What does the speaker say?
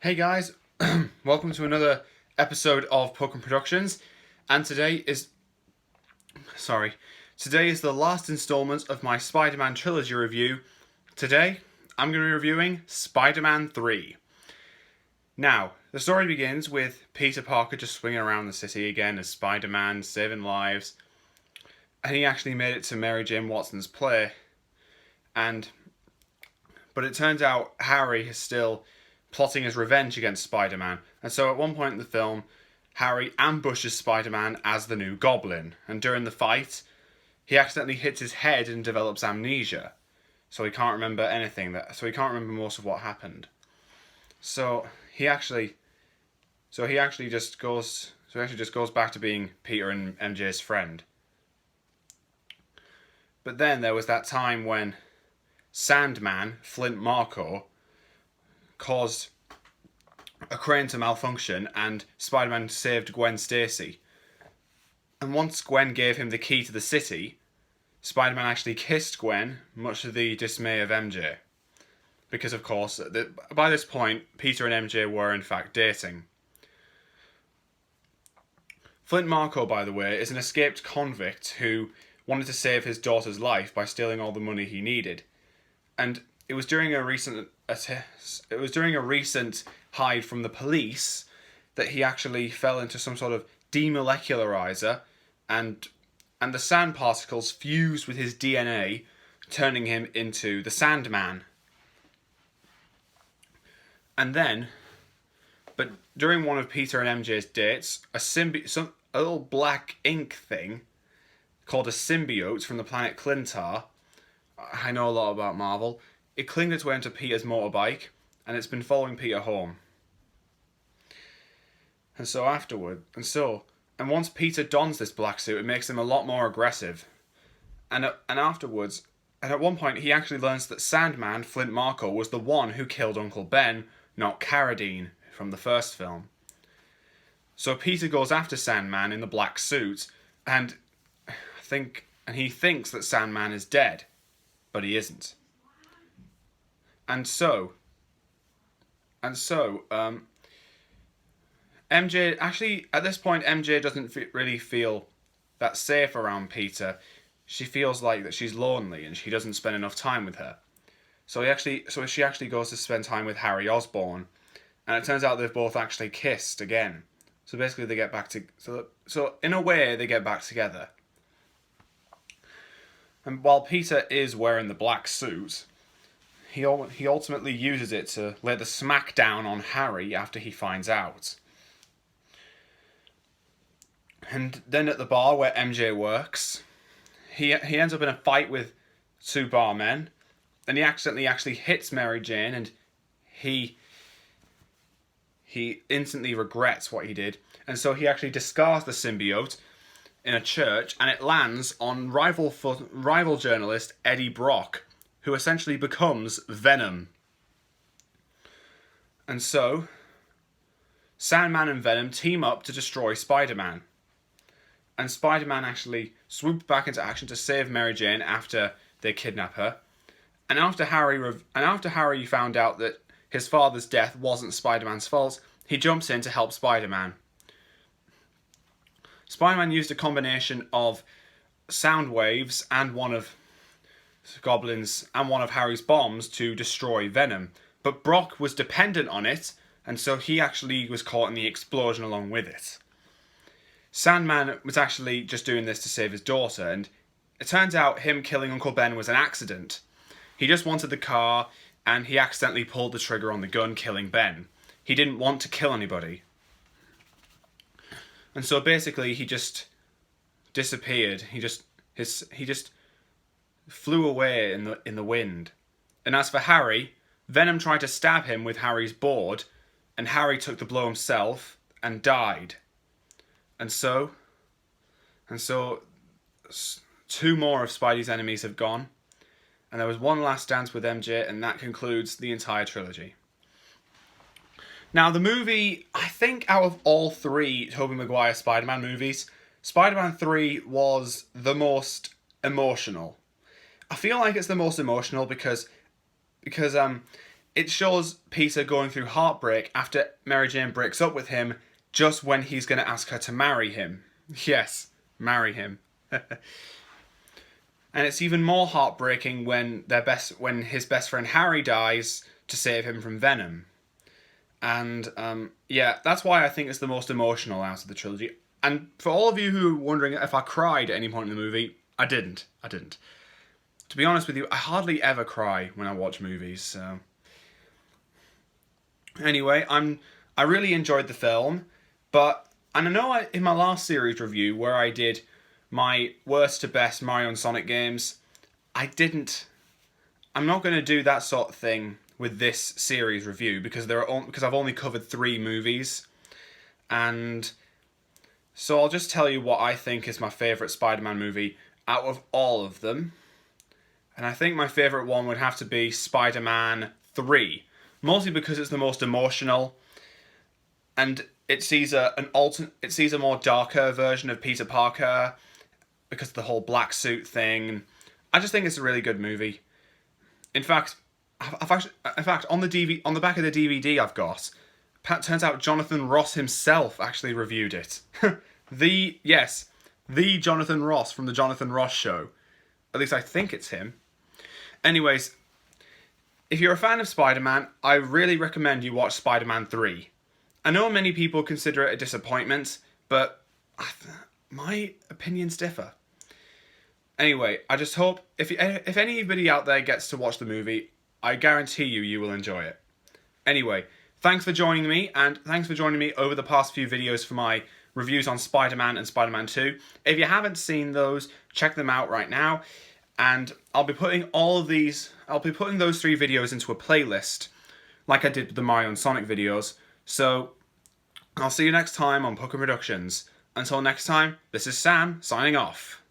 Hey guys, welcome to another episode of Pokem Productions, and today is the last installment of my Spider-Man Trilogy review. Today, I'm going to be reviewing Spider-Man 3. Now, the story begins with Peter Parker just swinging around the city again as Spider-Man, saving lives, and he actually made it to Mary Jane Watson's play, but it turns out Harry is still plotting his revenge against Spider-Man. And so at one point in the film, Harry ambushes Spider-Man as the new Goblin. And during the fight, he accidentally hits his head and develops amnesia. So he can't remember most of what happened. So he actually just goes back to being Peter and MJ's friend. But then there was that time when Sandman, Flint Marko, caused a crane to malfunction and Spider-Man saved Gwen Stacy. And once Gwen gave him the key to the city, Spider-Man actually kissed Gwen, much to the dismay of MJ. Because, of course, by this point, Peter and MJ were in fact dating. Flint Marko, by the way, is an escaped convict who wanted to save his daughter's life by stealing all the money he needed. And it was during a recent hide from the police that he actually fell into some sort of demolecularizer, and the sand particles fused with his DNA, turning him into the Sandman. And then, but during one of Peter and MJ's dates, a little black ink thing called a symbiote from the planet Clintar. I know a lot about Marvel. It clinged its way into Peter's motorbike, and it's been following Peter home. And once Peter dons this black suit, it makes him a lot more aggressive. And at one point, he actually learns that Sandman, Flint Marko, was the one who killed Uncle Ben, not Carradine from the first film. So Peter goes after Sandman in the black suit, and he thinks that Sandman is dead, but he isn't. And so, MJ, actually, at this point, MJ doesn't really feel that safe around Peter. She feels like that she's lonely and she doesn't spend enough time with her. So she actually goes to spend time with Harry Osborn, and it turns out they've both actually kissed again. So basically, they get back to so in a way they get back together. And while Peter is wearing the black suit, he ultimately uses it to lay the smack down on Harry after he finds out. And then at the bar where MJ works, he ends up in a fight with two barmen, and he accidentally actually hits Mary Jane, and he instantly regrets what he did, and so he actually discards the symbiote in a church, and it lands on rival journalist Eddie Brock, who essentially becomes Venom. And so, Sandman and Venom team up to destroy Spider-Man. And Spider-Man actually swoops back into action to save Mary Jane after they kidnap her. And after Harry found out that his father's death wasn't Spider-Man's fault, he jumps in to help Spider-Man. Spider-Man used a combination of sound waves and one of Harry's bombs to destroy Venom. But Brock was dependent on it, and so he actually was caught in the explosion along with it. Sandman was actually just doing this to save his daughter, and it turns out him killing Uncle Ben was an accident. He just wanted the car, and he accidentally pulled the trigger on the gun, killing Ben. He didn't want to kill anybody. And so basically he just disappeared. He just flew away in the wind. And as for Harry, Venom tried to stab him with Harry's board, and Harry took the blow himself and died. And so two more of Spidey's enemies have gone, and there was one last dance with MJ, and that concludes the entire trilogy. Now, the movie, I think out of all three Tobey Maguire Spider-Man movies, Spider-Man 3 was the most emotional. I feel like it's the most emotional because it shows Peter going through heartbreak after Mary Jane breaks up with him just when he's going to ask her to marry him. Yes, marry him. And it's even more heartbreaking when when his best friend Harry dies to save him from Venom. And yeah, that's why I think it's the most emotional out of the trilogy. And for all of you who are wondering if I cried at any point in the movie, I didn't. To be honest with you, I hardly ever cry when I watch movies. So anyway, I really enjoyed the film, and I know in my last series review where I did my worst to best Mario and Sonic games, I'm not going to do that sort of thing with this series review because I've only covered 3 movies, and so I'll just tell you what I think is my favourite Spider-Man movie out of all of them. And I think my favourite one would have to be Spider-Man 3. Mostly because it's the most emotional, and it sees a more darker version of Peter Parker because of the whole black suit thing. I just think it's a really good movie. In fact, on the back of the DVD I've got, turns out Jonathan Ross himself actually reviewed it. the Jonathan Ross from the Jonathan Ross Show. At least I think it's him. Anyways, if you're a fan of Spider-Man, I really recommend you watch Spider-Man 3. I know many people consider it a disappointment, but my opinions differ. Anyway, I just hope if anybody out there gets to watch the movie, I guarantee you will enjoy it. Anyway, thanks for joining me, and thanks for joining me over the past few videos for my reviews on Spider-Man and Spider-Man 2. If you haven't seen those, check them out right now. And I'll be putting those 3 videos into a playlist, like I did with the Mario and Sonic videos. So, I'll see you next time on Pucker Productions. Until next time, this is Sam, signing off.